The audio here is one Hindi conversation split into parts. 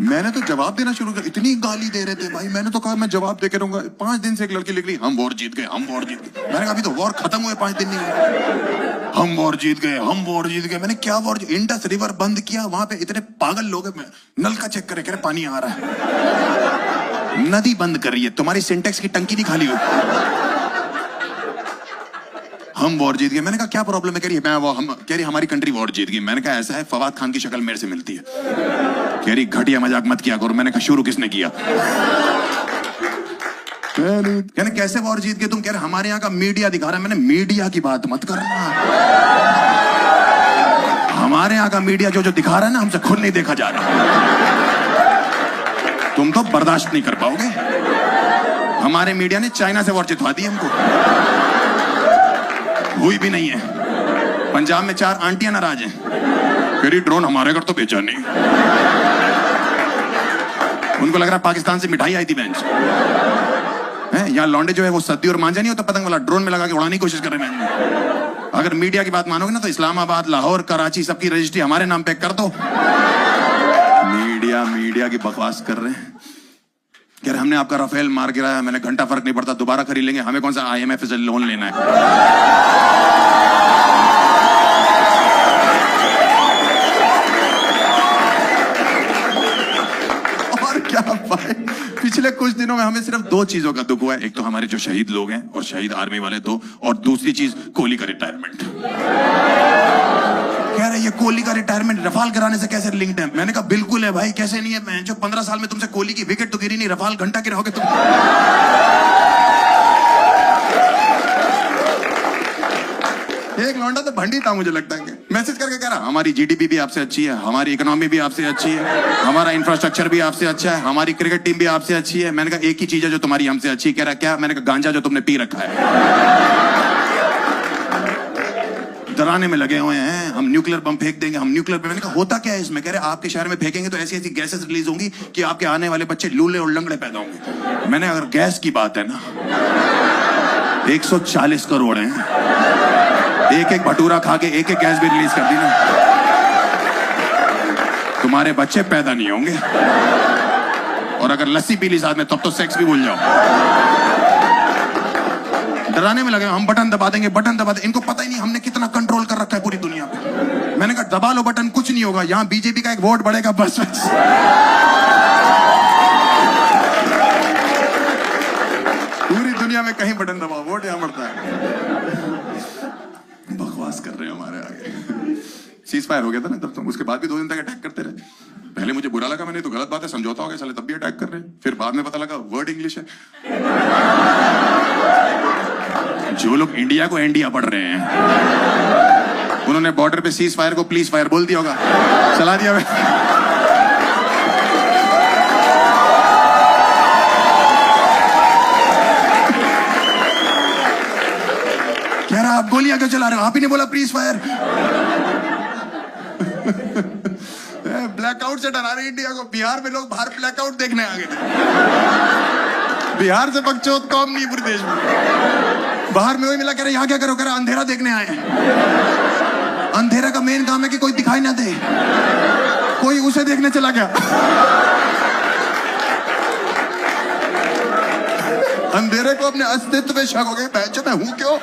मैंने तो जवाब देना शुरू कर, इतनी गाली दे रहे थे भाई, मैंने तो कहा मैं जवाब दे के रहूंगा। 5 दिन से एक लड़की लिख रही हम वॉर जीत गए, हम वॉर जीत गए। मैंने कहा अभी तो वॉर खत्म हुए 5 दिन नहीं हुए। हम वॉर जीत गए, हम वॉर जीत गए। मैंने क्या वॉर? इंडस रिवर बंद किया, वहां पे इतने पागल लोग हैं, नल का चेक करे, कह रहे पानी आ रहा है। नदी बंद कर रही है, तुम्हारी सिंटेक्स की टंकी नहीं खाली हुई। हम वॉर जीत गए। मैंने कहा क्या प्रॉब्लम है? कह रही कह रही हमारी कंट्री वॉर जीत गई। मैंने कहा ऐसा है, फवाद खान की शक्ल मेरे से मिलती है। कह रही घटिया मजाक मत किया करो। मैंने कहा शुरू किसने किया? कहने कैसे वॉर जीत गए तुम? कह रहे हमारे यहाँ का मीडिया दिखा रहा है। मैंने मीडिया की बात मत करना, हमारे यहाँ का मीडिया जो दिखा रहा है ना, हमसे खुद नहीं देखा जा रहा। तुम तो बर्दाश्त नहीं कर पाओगे। हमारे मीडिया ने चाइना से वॉर जितवा दी हमको, हुई भी नहीं है। पंजाब में 4 आंटियां नाराज हैं, फिर ड्रोन हमारे घर तो बेचा नहीं। उनको लग रहा है पाकिस्तान से मिठाई आई थी बेंच है। यहाँ लौंडे जो है वो सद्दी और मांझा नहीं होता पतंग वाला, ड्रोन में लगा के उड़ाने की कोशिश कर रहे हैं। अगर मीडिया की बात मानोगे ना तो इस्लामाबाद, लाहौर, कराची सबकी रजिस्ट्री हमारे नाम पे कर दो। मीडिया की बकवास कर रहे हैं। कह रहे हमने आपका राफेल मार गिराया। मैंने घंटा फर्क नहीं पड़ता, दोबारा खरीद लेंगे, हमें कौन सा IMF से लोन लेना है। और क्या भाई, पिछले कुछ दिनों में हमें सिर्फ 2 चीजों का दुख हुआ है। एक तो हमारे जो शहीद लोग हैं और शहीद आर्मी वाले 2, और दूसरी चीज कोहली का रिटायरमेंट। कह रहे ये कोहली का रिटायरमेंट रफाल कराने से कैसे लिंक्ड है? मैंने कहा बिल्कुल है भाई, कैसे नहीं है? मैं जो 15 साल में तुमसे कोहली की विकेट तो गिरी नहीं, रफाल घंटा गिराओगे तुम। एक लौंडा तो भंडी था मुझे लगता है, मैसेज करके कह रहा हमारी GDP भी आपसे अच्छी है, हमारी इकोनॉमी भी आपसे अच्छी है, हमारा इंफ्रास्ट्रक्चर भी आपसे अच्छा है, हमारी क्रिकेट टीम भी आपसे अच्छी है। मैंने कहा एक ही चीज है जो तुम्हारी हमसे अच्छी है। कह रहा क्या? मैंने कहा गांजा जो तुमने पी रखा है। डराने में लगे हुए हैं, हम न्यूक्लियर बम फेंक देंगे, हम न्यूक्लियर। मैंने कहा होता क्या है इसमें? कह रहे आपके शहर में फेंकेंगे तो ऐसी ऐसी गैसेस रिलीज होंगी कि आपके आने वाले बच्चे लूले और लंगड़े पैदा होंगे। मैंने अगर गैस की बात है ना, 140 करोड़ हैं, एक भटूरा खा के एक गैस भी रिलीज कर दी ना, तुम्हारे बच्चे पैदा नहीं होंगे। और अगर लस्सी पी ली साथ में तब तो सेक्स भी भूल जाओ। डराने में लगे, हम बटन दबा देंगे, बटन दबा देंगे। इनको पता ही नहीं हमने कितना कंट्रोल कर रखा है पूरी दुनिया पे। मैंने कहा दबा लो बटन, कुछ नहीं होगा, यहाँ बीजेपी का एक वोट बढ़ेगा बस। पूरी दुनिया में कहीं बटन दबाओ, वोट यहाँ बढ़ता है। बकवास कर रहे हैं हमारे आगे। सीज फायर हो गया था ना तब, तो उसके बाद भी 2 दिन तक अटैक करते रहे। पहले मुझे बुरा लगा, मैंने तो गलत बात है, समझौता हो गया साले, तब भी अटैक कर रहे हैं। फिर बाद में पता लगा वर्ड इंग्लिश है। जो लोग इंडिया को इंडिया पढ़ रहे हैं, उन्होंने बॉर्डर पे सीज फायर को प्लीज फायर बोल दिया होगा, चला दिया। कह रहा आप गोलियां क्यों चला रहे हो? आप ही ने बोला प्लीज फायर। ब्लैकआउट से डरा रहे इंडिया को। बिहार में लोग बाहर ब्लैकआउट देखने आ गए। बिहार से बकचोद कौम नहीं पूरे देश में। बाहर में वही मिला, कह रहे यहाँ क्या करो? कह रहा अंधेरा देखने आए। अंधेरा का मेन काम है कि कोई दिखाई ना दे, कोई उसे देखने चला गया। अंधेरे को अपने अस्तित्व पे शक हो गया, मैं हूं क्यों?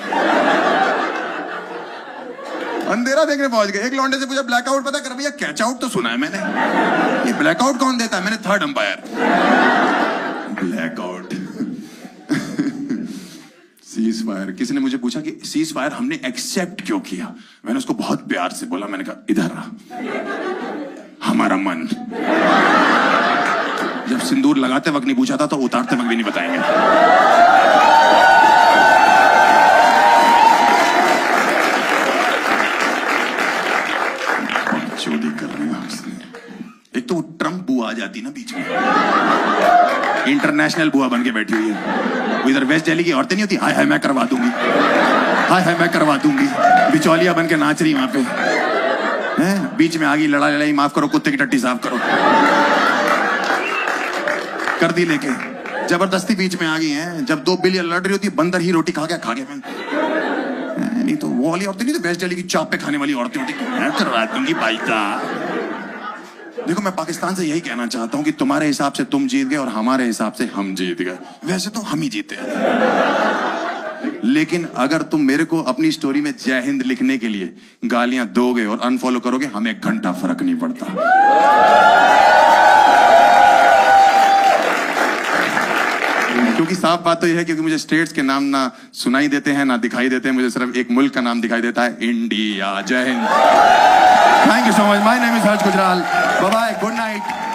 अंधेरा देखने पहुंच गए। एक लौंडे से पूछा ब्लैकआउट पता कर? भैया कैच आउट तो सुना है मैंने, ये ब्लैकआउट कौन देता है? मैंने third umpire. Blackout. Cease fire. किसी ने मुझे पूछा कि सीज फायर हमने एक्सेप्ट क्यों किया? मैंने उसको बहुत प्यार से बोला, मैंने कहा इधर रहा, हमारा मन। जब सिंदूर लगाते वक्त नहीं पूछा था तो उतारते वक्त भी नहीं बताएंगे। चोरी कर रहे हैं उसने। एक तो वो ट्रम्प बुआ आ जाती ना बीच में, इंटरनेशनल बुआ बन के बैठी हुई है। वो इधर वेस्ट दिल्ली की औरतें नहीं होती, हाय हाय मैं करवा दूंगी, हाय हाय मैं करवा दूंगी, बिचौलिया बन के नाच रही वहां पे हैं। बीच में आ गई लड़ाई लड़ाई, माफ करो कुत्ते की टट्टी साफ करो, कर दी लेके जबरदस्ती बीच में आ गई हैं। जब 2 बिलियन लड़ रही होती है, बंदर ही रोटी खा गया नहीं तो वो वाली औरतें नहीं तो वेस्ट दिल्ली की चाप पे खाने वाली औरतें होती, मैं करवा दूंगी भाई का। देखो मैं पाकिस्तान से यही कहना चाहता हूं कि तुम्हारे हिसाब से तुम जीत गए और हमारे हिसाब से हम जीत गए। वैसे तो हम ही जीते हैं, लेकिन अगर तुम मेरे को अपनी स्टोरी में जय हिंद लिखने के लिए गालियां दोगे और अनफॉलो करोगे, हमें एक घंटा फर्क नहीं पड़ता। क्योंकि साफ बात तो यह है, क्योंकि मुझे स्टेट्स के नाम ना सुनाई देते हैं ना दिखाई देते हैं, मुझे सिर्फ एक मुल्क का नाम दिखाई देता है, इंडिया। जय Hind. Thank you so much. My name is Harsh Gujral. Bye bye, good night.